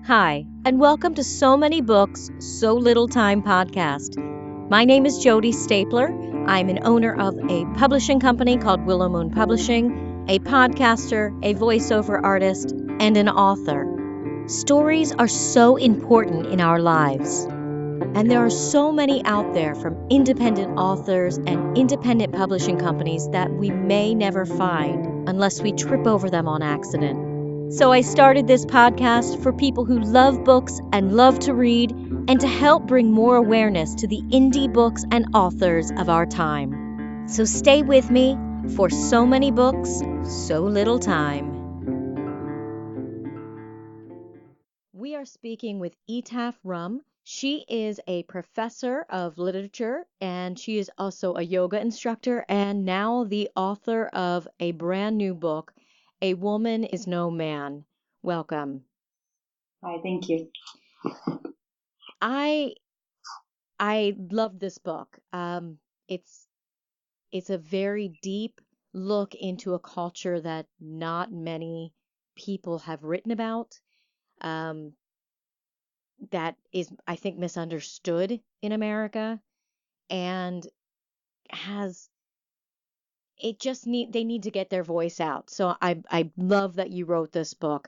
Hi, and welcome to So Many Books, So Little Time podcast. My name is Jody Stapler. I'm an owner of a publishing company called Willow Moon Publishing, a podcaster, a voiceover artist, and an author. Stories are so important in our lives, and there are so many out there from independent authors and independent publishing companies that we may never find unless we trip over them on accident. So I started this podcast for people who love books and love to read, and to help bring more awareness to the indie books and authors of our time. So stay with me for So Many Books, So Little Time. We are speaking with Etaf Rum. She is a professor of literature, and she is also a yoga instructor and now the author of a brand new book, A Woman is No Man. Welcome. Hi, thank you. I love this book. It's a very deep look into a culture that not many people have written about. Um, that is, I think, misunderstood in America, and has they need to get their voice out. So I love that you wrote this book.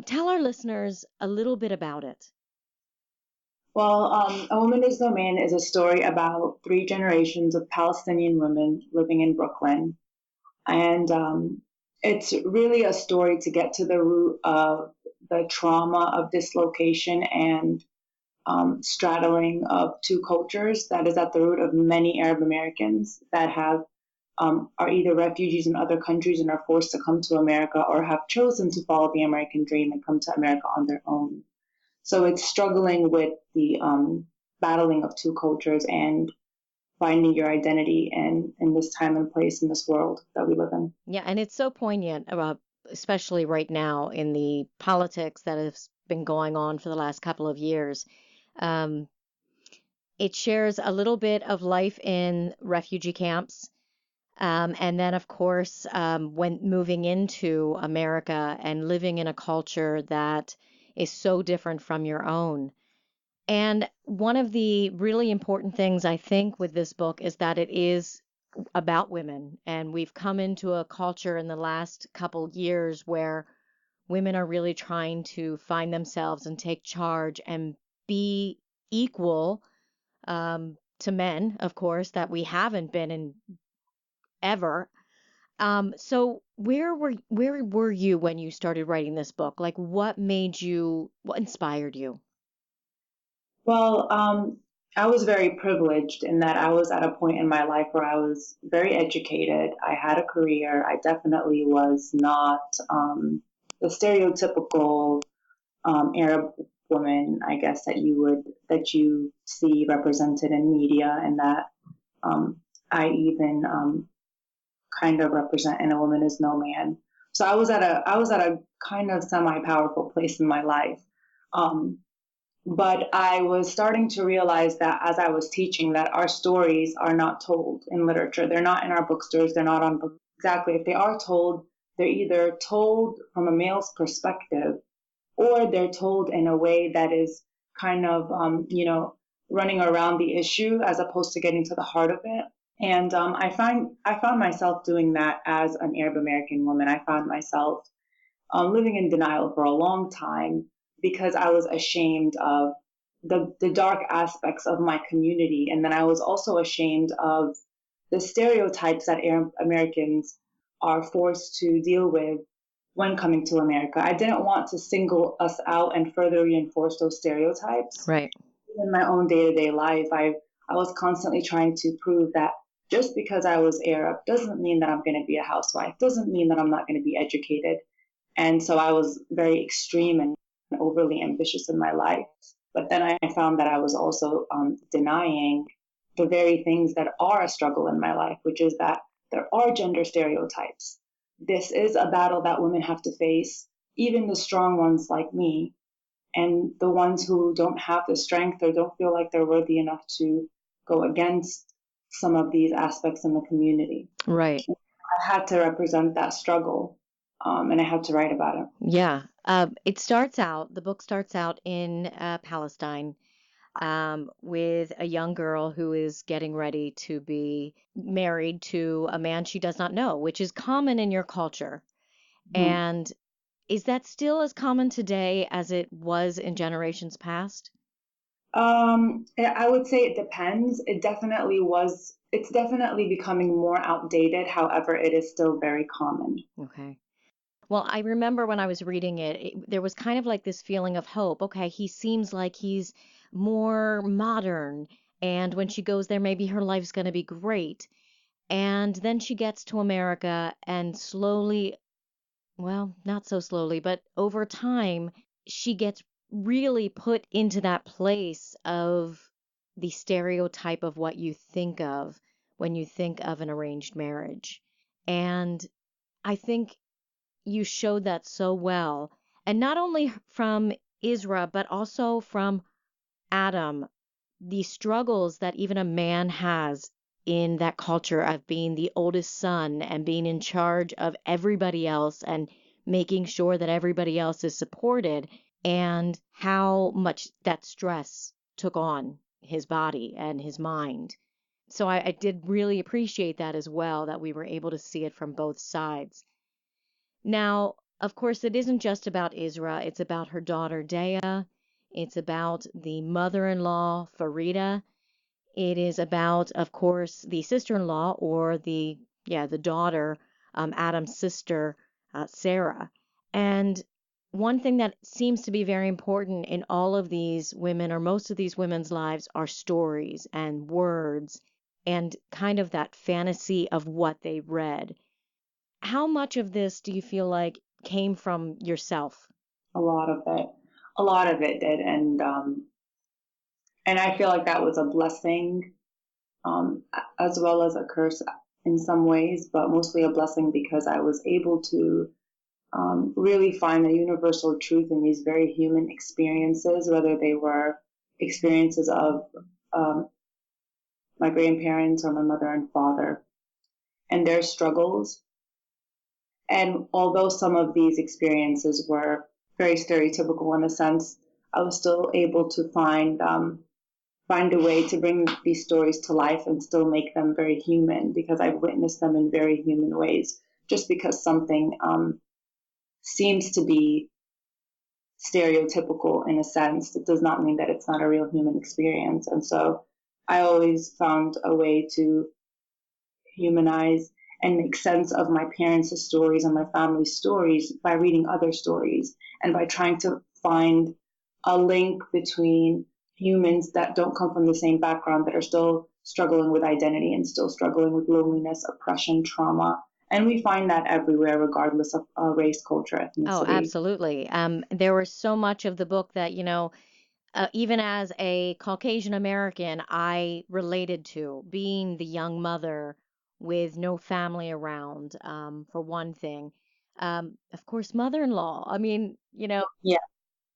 Tell our listeners a little bit about it. Well, A Woman is No Man is a story about three generations of Palestinian women living in Brooklyn. And it's really a story to get to the root of the trauma of dislocation and straddling of two cultures that is at the root of many Arab Americans that are either refugees in other countries and are forced to come to America, or have chosen to follow the American dream and come to America on their own. So it's struggling with the battling of two cultures and finding your identity in this time and place in this world that we live in. Yeah, and it's so poignant about, especially right now in the politics that has been going on for the last couple of years. Um, it shares a little bit of life in refugee camps. And then, of course, when moving into America and living in a culture that is so different from your own. And one of the really important things I think with this book is that it is about women. And we've come into a culture in the last couple years where women are really trying to find themselves and take charge and be equal to men, of course, that we haven't been in ever. So where were you when you started writing this book? Like what inspired you? Well, I was very privileged in that I was at a point in my life where I was very educated. I had a career. I definitely was not the stereotypical Arab woman, I guess, that you see represented in media, and that um, I even kind of represent in A Woman is No Man. So I was at a kind of semi-powerful place in my life. Um, but I was starting to realize that as I was teaching, that our stories are not told in literature. They're not in our bookstores. They're not on books. Exactly. If they are told, they're either told from a male's perspective, or they're told in a way that is kind of, running around the issue as opposed to getting to the heart of it. And I found myself doing that as an Arab American woman. I found myself living in denial for a long time because I was ashamed of the dark aspects of my community. And then I was also ashamed of the stereotypes that Arab Americans are forced to deal with when coming to America. I didn't want to single us out and further reinforce those stereotypes. Right. In my own day-to-day life, I was constantly trying to prove that just because I was Arab doesn't mean that I'm going to be a housewife, doesn't mean that I'm not going to be educated. And so I was very extreme and overly ambitious in my life. But then I found that I was also denying the very things that are a struggle in my life, which is that there are gender stereotypes. This is a battle that women have to face, even the strong ones like me, and the ones who don't have the strength or don't feel like they're worthy enough to go against some of these aspects in the community. Right. I had to represent that struggle, and I had to write about it. Yeah. The book starts out in Palestine, with a young girl who is getting ready to be married to a man she does not know, which is common in your culture. Mhm. And is that still as common today as it was in generations past? I would say it depends. It's definitely becoming more outdated. However, it is still very common. Okay. Well, I remember when I was reading there was kind of like this feeling of hope. Okay, he seems like he's more modern, and when she goes there, maybe her life's going to be great. And then she gets to America, and slowly, well, not so slowly, but over time, she gets really put into that place of the stereotype of what you think of when you think of an arranged marriage. And I think you showed that so well. And not only from Isra, but also from Adam, the struggles that even a man has in that culture of being the oldest son and being in charge of everybody else and making sure that everybody else is supported, and how much that stress took on his body and his mind. So I did really appreciate that as well, that we were able to see it from both sides. Now, of course, it isn't just about Isra, it's about her daughter Dea. It's about the mother-in-law Farida. It is about, of course, the sister-in-law, or the daughter, Adam's sister, Sarah. And one thing that seems to be very important in all of these women, or most of these women's lives, are stories and words and kind of that fantasy of what they read. How much of this do you feel like came from yourself? A lot of it, a lot of it did, and I feel like that was a blessing, as well as a curse in some ways, but mostly a blessing because I was able to really find a universal truth in these very human experiences, whether they were experiences of um, my grandparents or my mother and father and their struggles. And although some of these experiences were very stereotypical in a sense, I was still able to find a way to bring these stories to life and still make them very human because I've witnessed them in very human ways. Just because something seems to be stereotypical in a sense, it does not mean that it's not a real human experience. And so I always found a way to humanize and make sense of my parents' stories and my family's stories by reading other stories and by trying to find a link between humans that don't come from the same background that are still struggling with identity and still struggling with loneliness, oppression, trauma. And we find that everywhere, regardless of race, culture, Oh, ethnicity. absolutely. There was so much of the book that, even as a Caucasian American, I related to being the young mother with no family around, for one thing. Of course, mother-in-law. I mean, Yeah,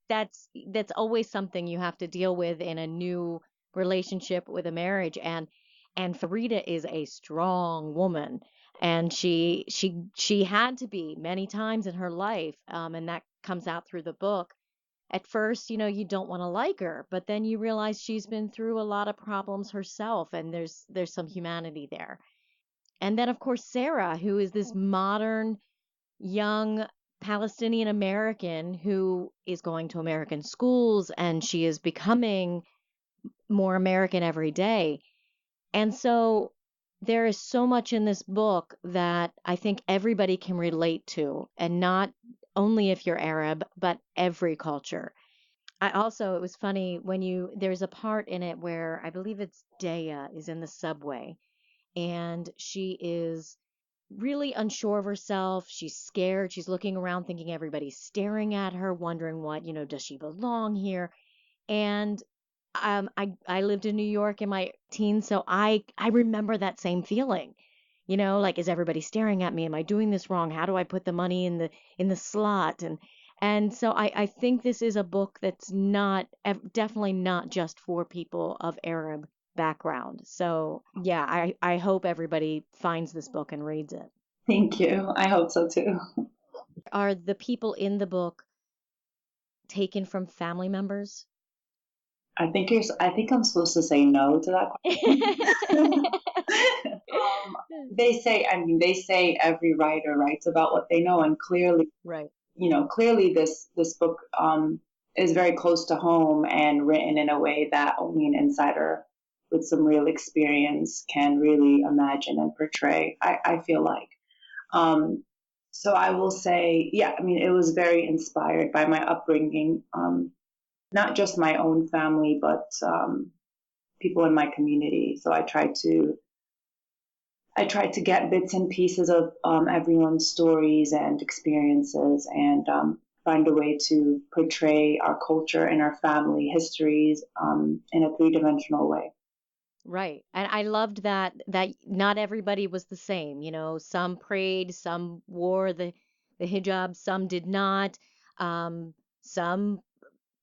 that's always something you have to deal with in a new relationship with a marriage. And Farida is a strong woman, and she had to be many times in her life, and that comes out through the book. At first, you don't want to like her, but then you realize she's been through a lot of problems herself, and there's some humanity there. And then, of course, Sarah, who is this modern young Palestinian American who is going to American schools, and she is becoming more American every day. And so there is so much in this book that I think everybody can relate to, and not only if you're Arab, but every culture. It was funny when there's a part in it where I believe it's Dea is in the subway, and she is really unsure of herself. She's scared. She's looking around thinking everybody's staring at her, wondering does she belong here? And I lived in New York in my teens, so I remember that same feeling. Like, is everybody staring at me? Am I doing this wrong? How do I put the money in the slot? And so I think this is a book that's definitely not just for people of Arab background. So yeah, I hope everybody finds this book and reads it. thank you. I hope so too. Are the people in the book taken from family members? I think I'm supposed to say no to that question. They say every writer writes about what they know, and clearly, Right. clearly this book is very close to home and written in a way that only an insider with some real experience can really imagine and portray. I feel like. Um, so I will say, yeah, I mean, it was very inspired by my upbringing, not just my own family, but people in my community. So I tried to get bits and pieces of everyone's stories and experiences, and find a way to portray our culture and our family histories in a three-dimensional way. Right. And I loved that not everybody was the same, some prayed, some wore the hijab, some did not. Some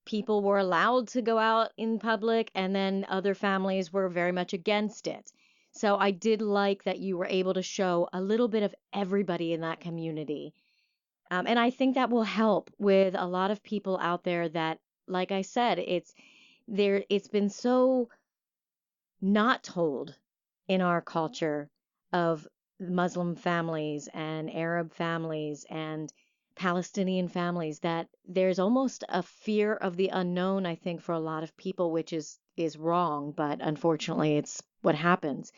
people were allowed to go out in public, and then other families were very much against it. So I did like that you were able to show a little bit of everybody in that community. And I think that will help with a lot of people out there that, like I said, it's been so not told in our culture of Muslim families and Arab families and Palestinian families that there's almost a fear of the unknown, I think, for a lot of people, which is wrong, but unfortunately it's what happens.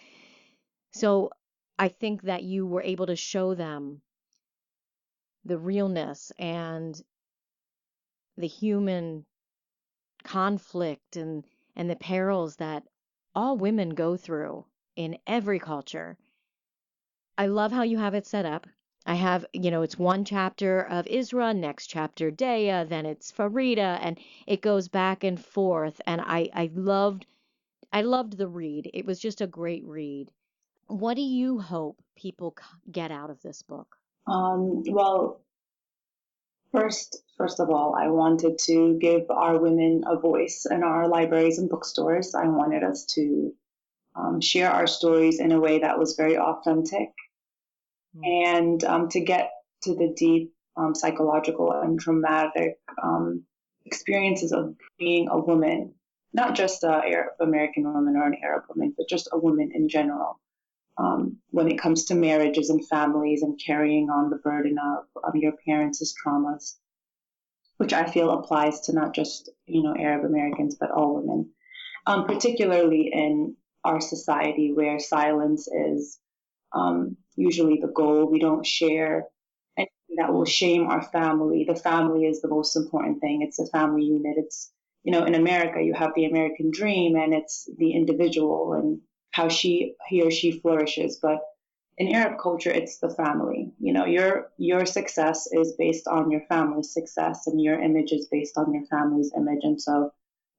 So I think that you were able to show them the realness and the human conflict and the perils that all women go through in every culture. I love how you have it set up. I have, it's one chapter of Isra, next chapter Dea, then it's Farida, and it goes back and forth. And I loved the read. It was just a great read. What do you hope people get out of this book? Well, first of all, I wanted to give our women a voice in our libraries and bookstores. I wanted us to share our stories in a way that was very authentic, Mm. and to get to the deep psychological and traumatic experiences of being a woman, not just an Arab American woman or an Arab woman, but just a woman in general. When it comes to marriages and families and carrying on the burden of your parents' traumas, which I feel applies to not just Arab Americans but all women, particularly in our society where silence is usually the goal. We don't share anything that will Mm. shame our family. The family is the most important thing. It's a family unit. It's, in America, you have the American dream, and it's the individual and how he or she flourishes. But in Arab culture, it's the family. Your success is based on your family's success, and your image is based on your family's image. And so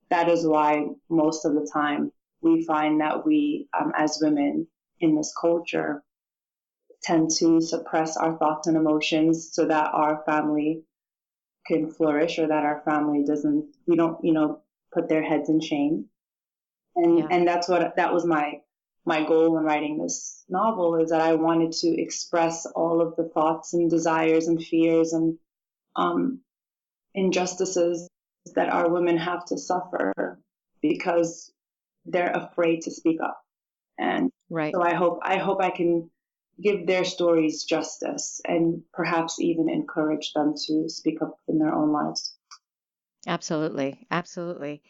that is why most of the time we find that we, as women in this culture, tend to suppress our thoughts and emotions so that our family can flourish, or that our family doesn't, we don't, put their heads in shame. And Yeah. that was my goal in writing this novel, is that I wanted to express all of the thoughts and desires and fears and um, injustices that our women have to suffer because they're afraid to speak up. And Right. so I hope I can give their stories justice and perhaps even encourage them to speak up in their own lives. Absolutely. Absolutely.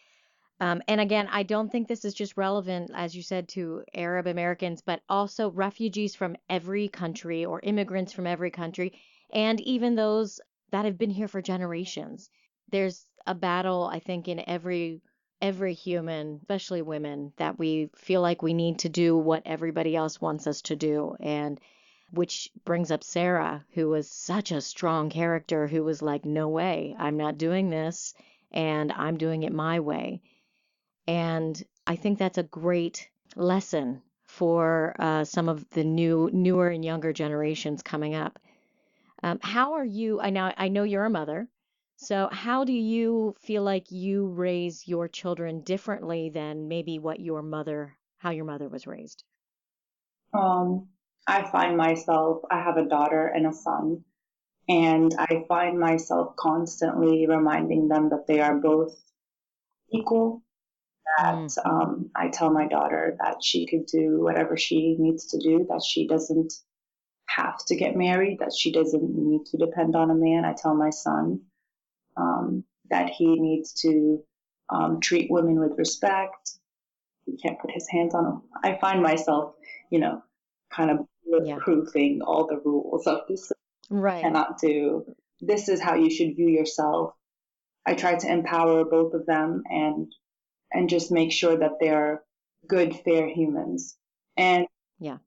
And again, I don't think this is just relevant, as you said, to Arab Americans, but also refugees from every country or immigrants from every country, and even those that have been here for generations. There's a battle, I think, in every human, especially women, that we feel like we need to do what everybody else wants us to do, and which brings up Sarah, who was such a strong character, who was like, "No way, I'm not doing this, and I'm doing it my way." And I think that's a great lesson for some of the newer and younger generations coming up. How are you? I know you're a mother, so how do you feel like you raise your children differently than maybe how your mother was raised? Um, I find myself, I have a daughter and a son, And I find myself constantly reminding them that they are both equal. That Mm, I tell my daughter that she could do whatever she needs to do, that she doesn't have to get married, that she doesn't need to depend on a man. I tell my son that he needs to treat women with respect. He can't put his hands on them. I find myself, you know, kind of yeah. proofing all the rules of this Right. cannot do. This is how you should view yourself. I try to empower both of them and just make sure that they're good, fair humans. And Yeah.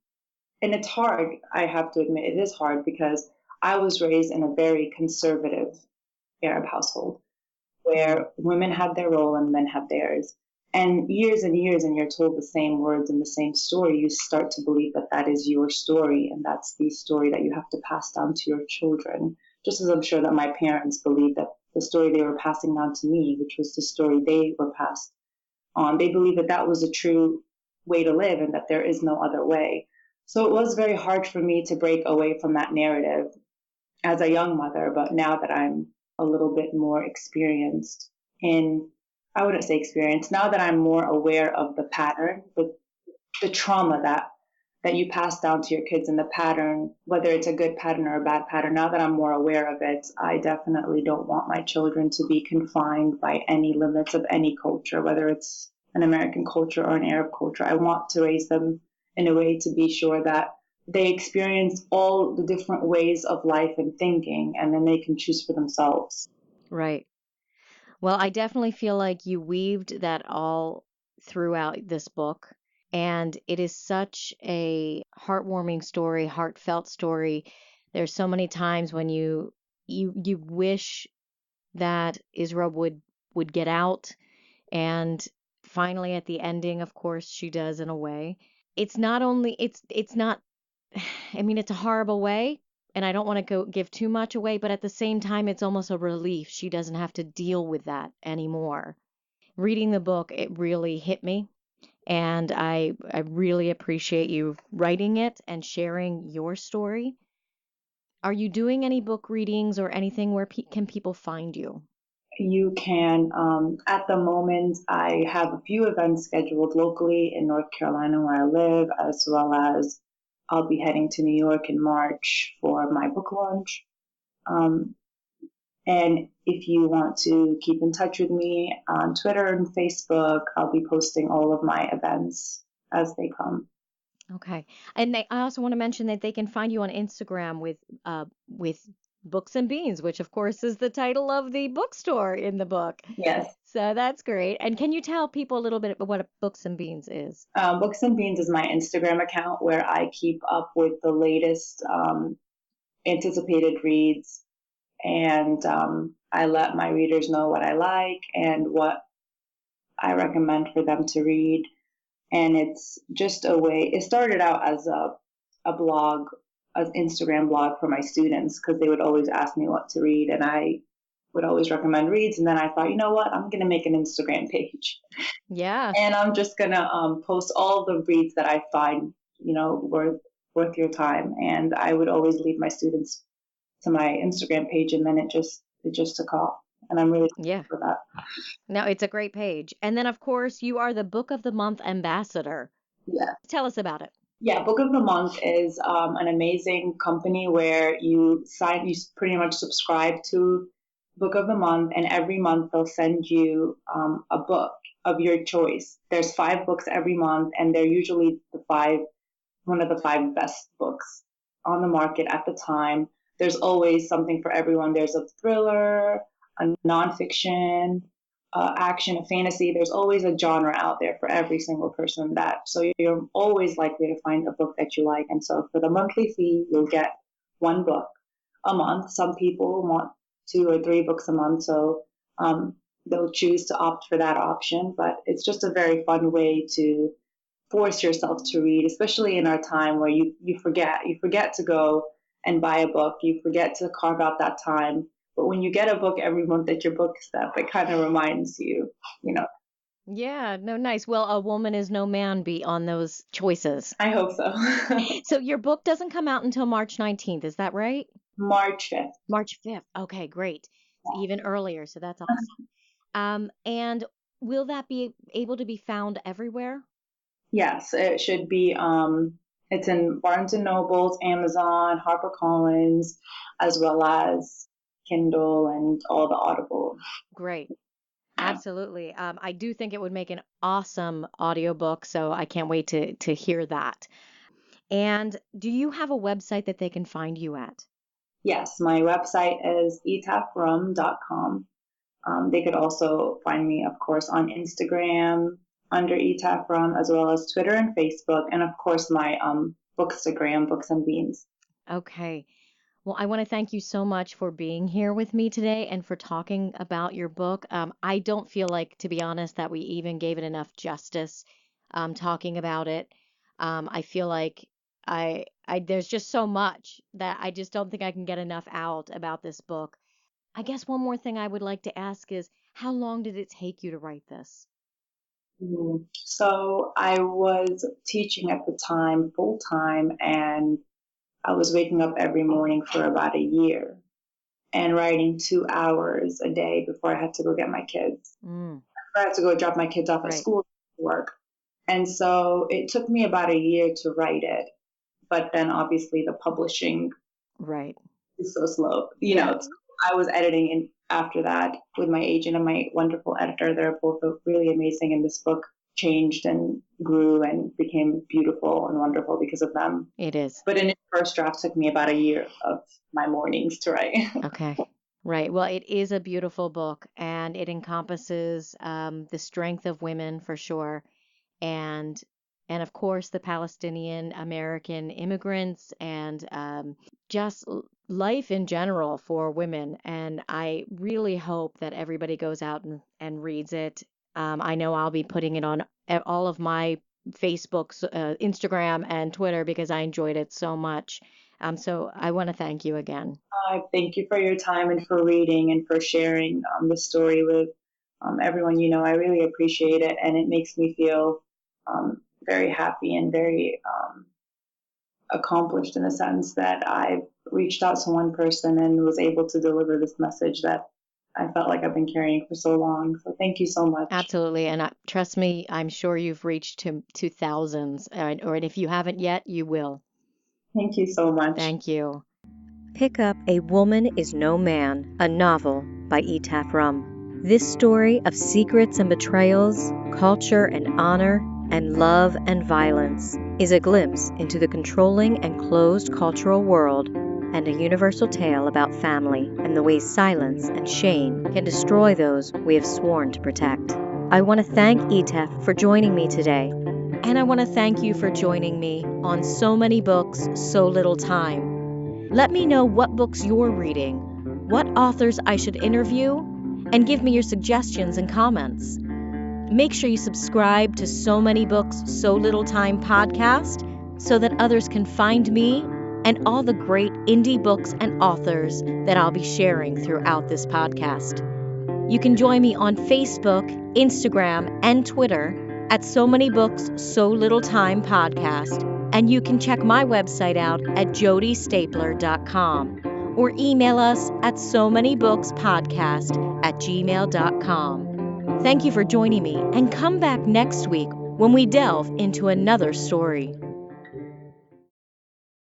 and it's hard, I have to admit, it is hard because I was raised in a very conservative Arab household Mm, where women had their role and men had theirs. And years, and you're told the same words and the same story, you start to believe that that is your story and that's the story that you have to pass down to your children. Just as I'm sure that my parents believed that the story they were passing down to me, which was the story they were passed on, they believed that that was a true way to live and that there is no other way. So it was very hard for me to break away from that narrative as a young mother, but now that I'm a little bit more experienced in, I wouldn't say experienced, now that I'm more aware of the pattern, the trauma that you pass down to your kids and the pattern, whether it's a good pattern or a bad pattern, now that I'm more aware of it, I definitely don't want my children to be confined by any limits of any culture, whether it's an American culture or an Arab culture. I want to raise them in a way to be sure that they experience all the different ways of life and thinking, and then they can choose for themselves. right. Well, I definitely feel like you weaved that all throughout this book. And it is such a heartwarming story, heartfelt story. There's so many times when you wish that Israel would get out, and finally at the ending, of course, she does in a way. It's not only it's not I mean, it's a horrible way, and I don't want to go give too much away, but at the same time, it's almost a relief. She doesn't have to deal with that anymore. Reading the book, it really hit me, and I really appreciate you writing it and sharing your story. Are you doing any book readings or anything where can people find you? You can, at the moment, I have a few events scheduled locally in North Carolina where I live, as well as I'll be heading to New York in March for my book launch. Um, and if you want to keep in touch with me on Twitter and Facebook, I'll be posting all of my events as they come. Okay. And I also want to mention that they can find you on Instagram with Books and Beans, which of course is the title of the bookstore in the book. Yes. So that's great. And can you tell people a little bit about what a Books and Beans is? Books and Beans is my Instagram account where I keep up with the latest anticipated reads and I let my readers know what I like and what I recommend for them to read. And it's just a way, it started out as a blog, an Instagram blog for my students because they would always ask me what to read and I would always recommend reads. And then I thought, you know what, I'm going to make an Instagram page Yeah. and I'm just going to post all the reads that I find, worth your time. And I would always lead my students to my Instagram page and then it just took off. And I'm really Yeah. for that. No, it's a great page. And then of course you are the Book of the Month ambassador. Yeah. Tell us about it. Yeah, Book of the Month is an amazing company where you pretty much subscribe to Book of the Month, and every month they'll send you a book of your choice. There's 5 books every month, and they're usually one of the 5 best books on the market at the time. There's always something for everyone. There's a thriller, a nonfiction, action, a fantasy. There's always a genre out there for every single person that. So you're always likely to find a book that you like. And so for the monthly fee, you'll get 1 book a month. Some people want 2 or 3 books a month. So they'll choose to opt for that option. But it's just a very fun way to force yourself to read, especially in our time where you forget to go and buy a book, you forget to carve out that time. But when you get a book every month at your bookstep, it kind of reminds you, you know. Yeah, no, nice. Well, a woman is no man be on those choices. I hope so. So your book doesn't come out until March 19th, is that right? March 5th. March 5th. Okay, great. It's even earlier, so that's awesome. And will that be able to be found everywhere? Yes, it should be. It's in Barnes and Nobles, Amazon, HarperCollins, as well as Kindle and all the Audible. Great. Yeah. Absolutely. I do think it would make an awesome audiobook, so I can't wait to hear that. And do you have a website that they can find you at? Yes, my website is etafrum.com. They could also find me, of course, on Instagram under Etaf Rum, as well as Twitter and Facebook, and of course my Bookstagram, Books and Beans. Okay. Well, I want to thank you so much for being here with me today and for talking about your book. I don't feel like, to be honest, that we even gave it enough justice talking about it. I feel like there's just so much that I just don't think I can get enough out about this book. I guess one more thing I would like to ask is, how long did it take you to write this? So I was teaching at the time full time, and I was waking up every morning for about a year and writing 2 hours a day before I had to go get my kids. Mm, I had to go drop my kids off at right, school to work. And so it took me about a year to write it. But then obviously the publishing right. is so slow. Yeah, I was editing in after that with my agent and my wonderful editor. They're both really amazing, and this book changed and grew and became beautiful and wonderful because of them. it is. But in its first draft, took me about a year of my mornings to write. Okay. Right. Well, it is a beautiful book and it encompasses the strength of women for sure. And and of course the Palestinian-American immigrants and just life in general for women. And I really hope that everybody goes out and reads it. I know I'll be putting it on all of my Facebooks, Instagram, and Twitter because I enjoyed it so much. So I want to thank you again. Thank you for your time and for reading and for sharing the story with everyone. I really appreciate it, and it makes me feel very happy and very accomplished in the sense that I've reached out to one person and was able to deliver this message that I felt like I've been carrying for so long. So thank you so much. Absolutely. And trust me, I'm sure you've reached to thousands, or if you haven't yet, you will. Thank you so much. Thank you. Pick up A Woman Is No Man, a novel by Etaf Rum. This story of secrets and betrayals, culture and honor, and love and violence is a glimpse into the controlling and closed cultural world and a universal tale about family and the ways silence and shame can destroy those we have sworn to protect. I want to thank Etaf for joining me today, and I want to thank you for joining me on So Many Books, So Little Time. Let me know what books you're reading, what authors I should interview, and give me your suggestions and comments. Make sure you subscribe to So Many Books, So Little Time podcast so that others can find me and all the great indie books and authors that I'll be sharing throughout this podcast. You can join me on Facebook, Instagram, and Twitter at So Many Books, So Little Time podcast. And you can check my website out at jodystapler.com or email us at so many books podcast at gmail.com. Thank you for joining me, and come back next week when we delve into another story.